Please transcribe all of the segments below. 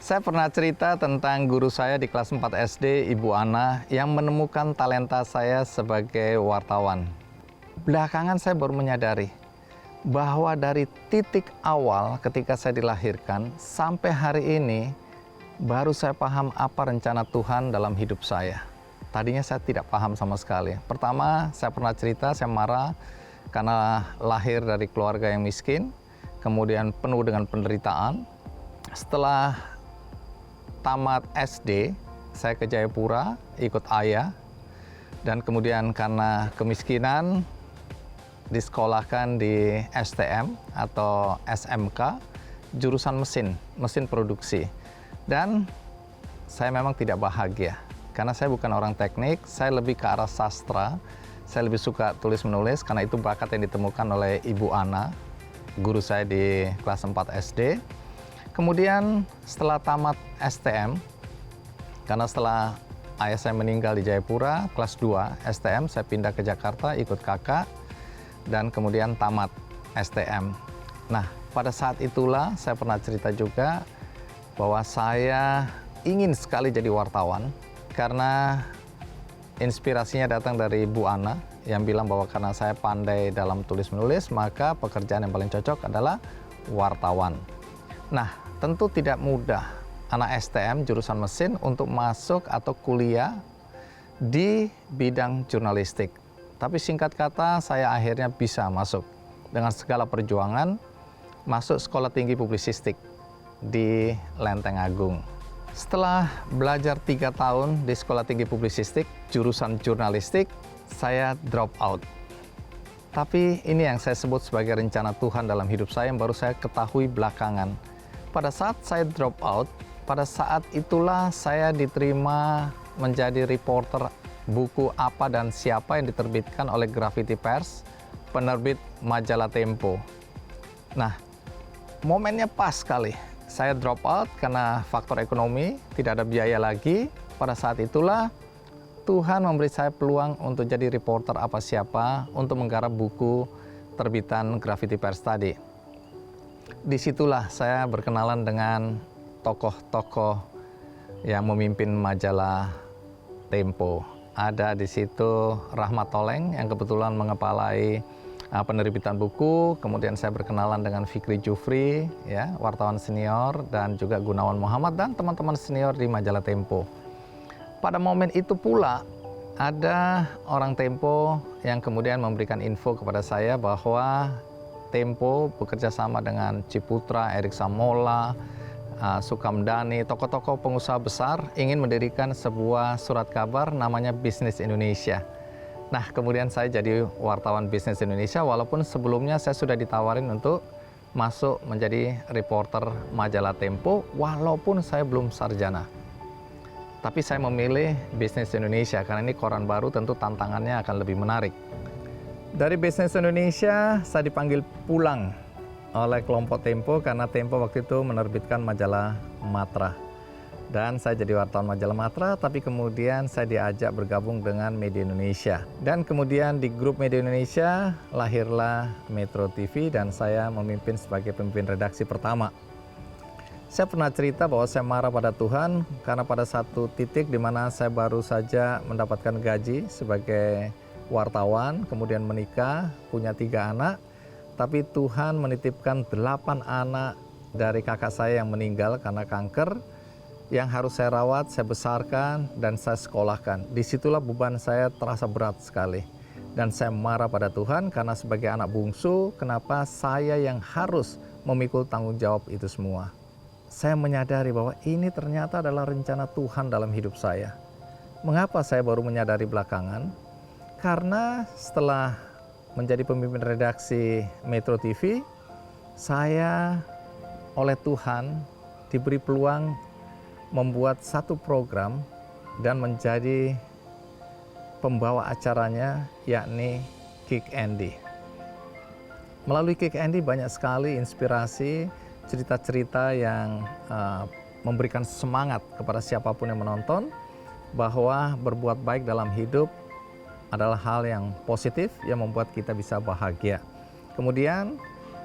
Saya pernah cerita tentang guru saya di kelas 4 SD, Ibu Ana, yang menemukan talenta saya sebagai wartawan. Belakangan saya baru menyadari bahwa dari titik awal ketika saya dilahirkan sampai hari ini, baru saya paham apa rencana Tuhan dalam hidup saya. Tadinya saya tidak paham sama sekali. Pertama, saya pernah cerita, saya marah karena lahir dari keluarga yang miskin, kemudian penuh dengan penderitaan. Setelah tamat SD, saya ke Jayapura ikut ayah, dan kemudian karena kemiskinan disekolahkan di STM atau SMK, jurusan mesin produksi. Dan saya memang tidak bahagia, karena saya bukan orang teknik, saya lebih ke arah sastra, saya lebih suka tulis-menulis, karena itu bakat yang ditemukan oleh Ibu Ana, guru saya di kelas 4 SD. Kemudian setelah tamat STM, karena setelah ayah saya meninggal di Jayapura, kelas 2 STM, saya pindah ke Jakarta ikut kakak, dan kemudian tamat STM. Nah, pada saat itulah saya pernah cerita juga bahwa saya ingin sekali jadi wartawan, karena inspirasinya datang dari Bu Ana yang bilang bahwa karena saya pandai dalam tulis-menulis, maka pekerjaan yang paling cocok adalah wartawan. Nah, tentu tidak mudah anak STM jurusan mesin untuk masuk atau kuliah di bidang jurnalistik. Tapi singkat kata, saya akhirnya bisa masuk dengan segala perjuangan, masuk Sekolah Tinggi Publisistik di Lenteng Agung. Setelah belajar 3 tahun di Sekolah Tinggi Publisistik, jurusan jurnalistik, saya drop out. Tapi ini yang saya sebut sebagai rencana Tuhan dalam hidup saya yang baru saya ketahui belakangan. Pada saat saya drop out, pada saat itulah saya diterima menjadi reporter buku Apa dan Siapa yang diterbitkan oleh Gravity Pers, penerbit majalah Tempo. Nah, momennya pas sekali. Saya drop out karena faktor ekonomi, tidak ada biaya lagi. Pada saat itulah Tuhan memberi saya peluang untuk jadi reporter Apa Siapa untuk menggarap buku terbitan Gravity Pers tadi. Disitulah saya berkenalan dengan tokoh-tokoh yang memimpin majalah Tempo. Ada di situ Rahmat Toleng yang kebetulan mengepalai penerbitan buku. Kemudian saya berkenalan dengan Fikri Jufri, ya, wartawan senior, dan juga Gunawan Muhammad dan teman-teman senior di majalah Tempo. Pada momen itu pula ada orang Tempo yang kemudian memberikan info kepada saya bahwa Tempo bekerja sama dengan Ciputra, Erik Samola, Sukamdhani, tokoh-tokoh pengusaha besar ingin mendirikan sebuah surat kabar namanya Bisnis Indonesia. Nah, kemudian saya jadi wartawan Bisnis Indonesia, walaupun sebelumnya saya sudah ditawarin untuk masuk menjadi reporter majalah Tempo, walaupun saya belum sarjana. Tapi saya memilih Bisnis Indonesia karena ini koran baru, tentu tantangannya akan lebih menarik. Dari Bisnis Indonesia, saya dipanggil pulang oleh kelompok Tempo karena Tempo waktu itu menerbitkan majalah Matra. Dan saya jadi wartawan majalah Matra, tapi kemudian saya diajak bergabung dengan Media Indonesia. Dan kemudian di grup Media Indonesia lahirlah Metro TV dan saya memimpin sebagai pemimpin redaksi pertama. Saya pernah cerita bahwa saya marah pada Tuhan karena pada satu titik di mana saya baru saja mendapatkan gaji sebagai wartawan, kemudian menikah, punya 3 anak, tapi Tuhan menitipkan 8 anak dari kakak saya yang meninggal karena kanker, yang harus saya rawat, saya besarkan, dan saya sekolahkan. Disitulah beban saya terasa berat sekali. Dan saya marah pada Tuhan karena sebagai anak bungsu, kenapa saya yang harus memikul tanggung jawab itu semua. Saya menyadari bahwa ini ternyata adalah rencana Tuhan dalam hidup saya. Mengapa saya baru menyadari belakangan? Karena setelah menjadi pemimpin redaksi Metro TV, saya oleh Tuhan diberi peluang membuat satu program dan menjadi pembawa acaranya, yakni Kick Andy. Melalui Kick Andy banyak sekali inspirasi, cerita-cerita yang memberikan semangat kepada siapapun yang menonton bahwa berbuat baik dalam hidup adalah hal yang positif yang membuat kita bisa bahagia. Kemudian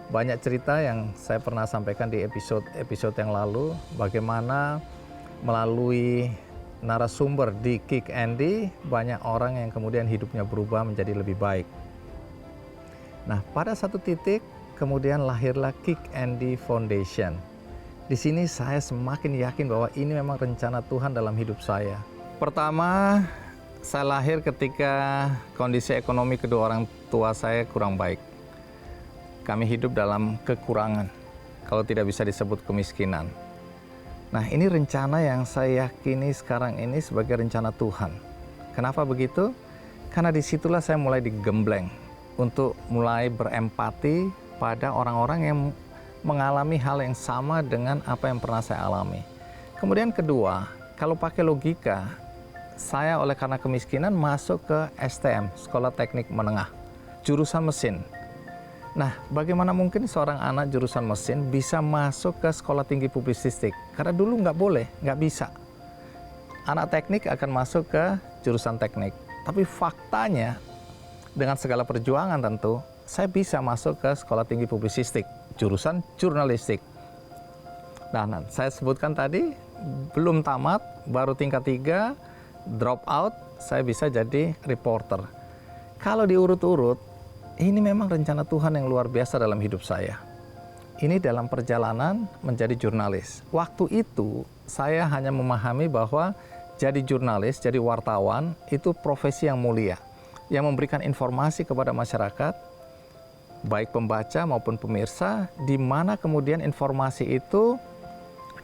Banyak cerita yang saya pernah sampaikan di episode yang lalu, bagaimana melalui narasumber di Kick Andy, banyak orang yang kemudian hidupnya berubah menjadi lebih baik. Nah, pada satu titik, kemudian lahirlah Kick Andy Foundation. Di sini saya semakin yakin bahwa ini memang rencana Tuhan dalam hidup saya. Pertama, saya lahir ketika kondisi ekonomi kedua orang tua saya kurang baik. Kami hidup dalam kekurangan, kalau tidak bisa disebut kemiskinan. Nah, ini rencana yang saya yakini sekarang ini sebagai rencana Tuhan. Kenapa begitu? Karena disitulah saya mulai digembleng untuk mulai berempati pada orang-orang yang mengalami hal yang sama dengan apa yang pernah saya alami. Kemudian kedua, kalau pakai logika, saya oleh karena kemiskinan masuk ke STM, Sekolah Teknik Menengah, jurusan mesin. Nah, bagaimana mungkin seorang anak jurusan mesin bisa masuk ke sekolah tinggi publisistik? Karena dulu nggak boleh, nggak bisa. Anak teknik akan masuk ke jurusan teknik. Tapi faktanya, dengan segala perjuangan tentu, saya bisa masuk ke sekolah tinggi publisistik, jurusan jurnalistik. Nah, saya sebutkan tadi, belum tamat, baru tingkat 3, drop out, saya bisa jadi reporter. Kalau diurut-urut, ini memang rencana Tuhan yang luar biasa dalam hidup saya. Ini dalam perjalanan menjadi jurnalis. Waktu itu saya hanya memahami bahwa jadi jurnalis, jadi wartawan itu profesi yang mulia, yang memberikan informasi kepada masyarakat, baik pembaca maupun pemirsa, di mana kemudian informasi itu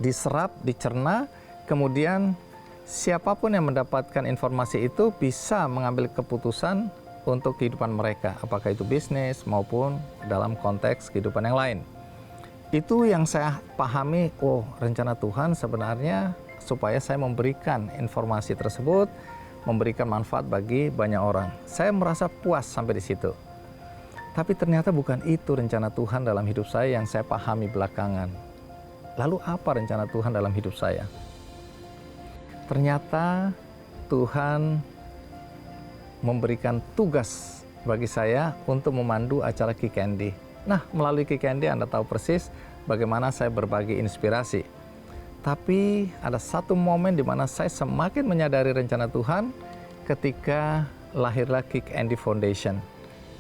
diserap, dicerna, kemudian siapapun yang mendapatkan informasi itu bisa mengambil keputusan untuk kehidupan mereka, apakah itu bisnis maupun dalam konteks kehidupan yang lain. Itu yang saya pahami, rencana Tuhan sebenarnya supaya saya memberikan informasi tersebut, memberikan manfaat bagi banyak orang. Saya merasa puas sampai di situ. Tapi ternyata bukan itu rencana Tuhan dalam hidup saya yang saya pahami belakangan. Lalu apa rencana Tuhan dalam hidup saya? Ternyata Tuhan memberikan tugas bagi saya untuk memandu acara Kick Andy. Nah, melalui Kick Andy Anda tahu persis bagaimana saya berbagi inspirasi. Tapi ada satu momen di mana saya semakin menyadari rencana Tuhan ketika lahirlah Kick Andy Foundation.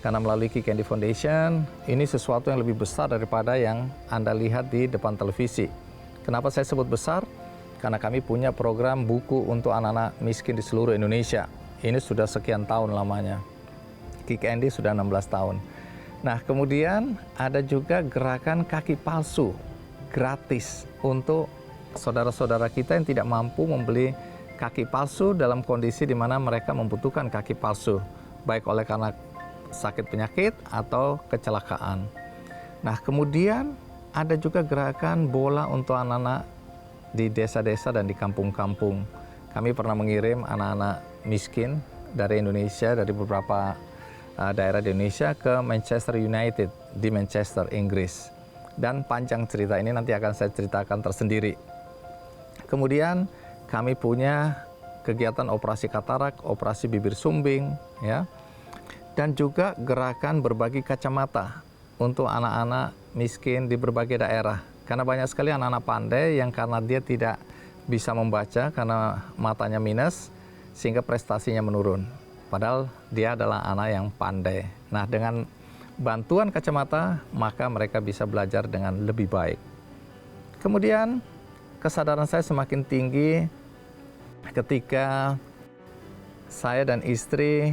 Karena melalui Kick Andy Foundation, ini sesuatu yang lebih besar daripada yang Anda lihat di depan televisi. Kenapa saya sebut besar? Karena kami punya program buku untuk anak-anak miskin di seluruh Indonesia. Ini sudah sekian tahun lamanya. Kick Andy sudah 16 tahun. Nah, kemudian ada juga gerakan kaki palsu gratis untuk saudara-saudara kita yang tidak mampu membeli kaki palsu dalam kondisi di mana mereka membutuhkan kaki palsu, baik oleh karena sakit penyakit atau kecelakaan. Nah, kemudian ada juga gerakan bola untuk anak-anak di desa-desa dan di kampung-kampung. Kami pernah mengirim anak-anak miskin dari Indonesia, dari beberapa daerah di Indonesia ke Manchester United di Manchester, Inggris. Dan panjang cerita ini nanti akan saya ceritakan tersendiri. Kemudian kami punya kegiatan operasi katarak, operasi bibir sumbing, ya, dan juga gerakan berbagi kacamata untuk anak-anak miskin di berbagai daerah. Karena banyak sekali anak-anak pandai yang karena dia tidak bisa membaca karena matanya minus, sehingga prestasinya menurun. Padahal dia adalah anak yang pandai. Nah, dengan bantuan kacamata, maka mereka bisa belajar dengan lebih baik. Kemudian, kesadaran saya semakin tinggi ketika saya dan istri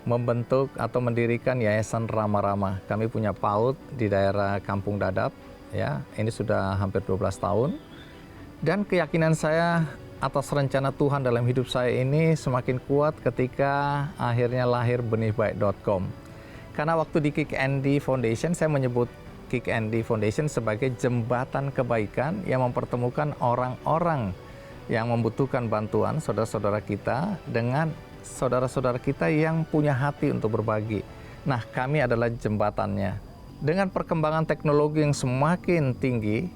membentuk atau mendirikan Yayasan Rama-Rama. Kami punya PAUD di daerah Kampung Dadap, ya. Ini sudah hampir 12 tahun. Dan keyakinan saya atas rencana Tuhan dalam hidup saya ini semakin kuat ketika akhirnya lahir benihbaik.com. Karena waktu di Kick Andy Foundation, saya menyebut Kick Andy Foundation sebagai jembatan kebaikan yang mempertemukan orang-orang yang membutuhkan bantuan, saudara-saudara kita, dengan saudara-saudara kita yang punya hati untuk berbagi. Nah, kami adalah jembatannya. Dengan perkembangan teknologi yang semakin tinggi,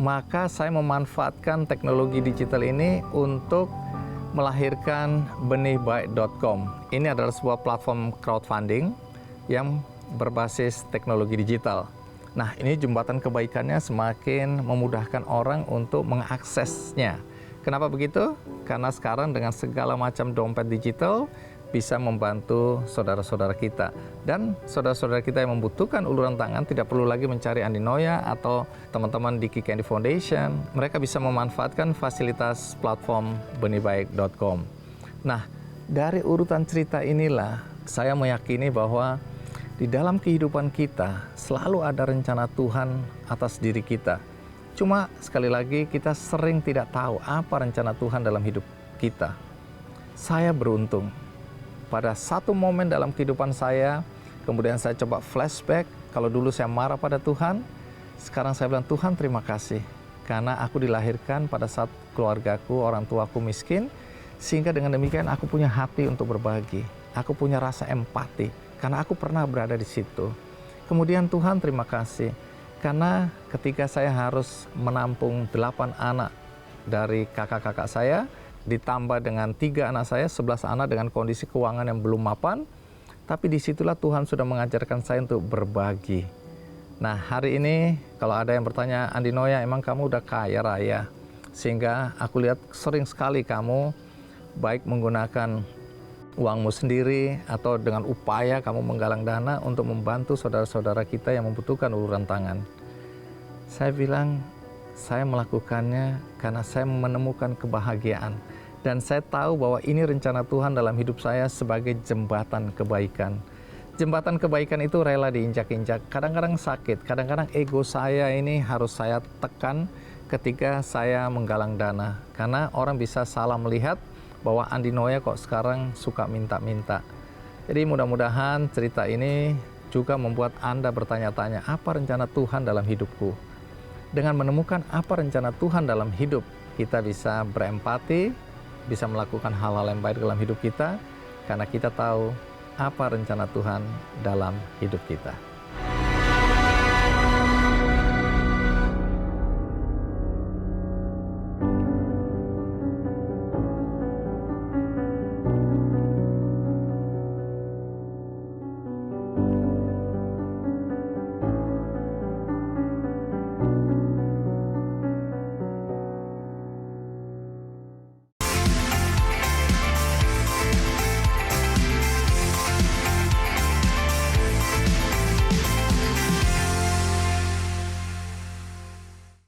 maka saya memanfaatkan teknologi digital ini untuk melahirkan benihbaik.com. Ini adalah sebuah platform crowdfunding yang berbasis teknologi digital. Nah, ini jembatan kebaikannya semakin memudahkan orang untuk mengaksesnya. Kenapa begitu? Karena sekarang dengan segala macam dompet digital bisa membantu saudara-saudara kita. Dan saudara-saudara kita yang membutuhkan uluran tangan tidak perlu lagi mencari Andinoya atau teman-teman di Key Candy Foundation. Mereka bisa memanfaatkan fasilitas platform benihbaik.com. Nah, dari urutan cerita inilah saya meyakini bahwa di dalam kehidupan kita selalu ada rencana Tuhan atas diri kita. Cuma sekali lagi kita sering tidak tahu apa rencana Tuhan dalam hidup kita. Saya beruntung. Pada satu momen dalam kehidupan saya, kemudian saya coba flashback, kalau dulu saya marah pada Tuhan, sekarang saya bilang, Tuhan terima kasih, karena aku dilahirkan pada saat keluargaku, orang tuaku miskin, sehingga dengan demikian aku punya hati untuk berbagi, aku punya rasa empati, karena aku pernah berada di situ. Kemudian Tuhan terima kasih, karena ketika saya harus menampung 8 anak dari kakak-kakak saya, ditambah dengan 3 anak saya, 11 anak dengan kondisi keuangan yang belum mapan, tapi disitulah Tuhan sudah mengajarkan saya untuk berbagi. Nah, hari ini kalau ada yang bertanya, Andinoya, emang kamu udah kaya raya? Sehingga aku lihat sering sekali kamu baik menggunakan uangmu sendiri atau dengan upaya kamu menggalang dana untuk membantu saudara-saudara kita yang membutuhkan uluran tangan. Saya bilang, saya melakukannya karena saya menemukan kebahagiaan. Dan saya tahu bahwa ini rencana Tuhan dalam hidup saya sebagai jembatan kebaikan. Jembatan kebaikan itu rela diinjak-injak. Kadang-kadang sakit, kadang-kadang ego saya ini harus saya tekan ketika saya menggalang dana. Karena orang bisa salah melihat bahwa Andinoya kok sekarang suka minta-minta. Jadi mudah-mudahan cerita ini juga membuat Anda bertanya-tanya, apa rencana Tuhan dalam hidupku? Dengan menemukan apa rencana Tuhan dalam hidup, kita bisa berempati, bisa melakukan hal-hal yang baik dalam hidup kita, karena kita tahu apa rencana Tuhan dalam hidup kita.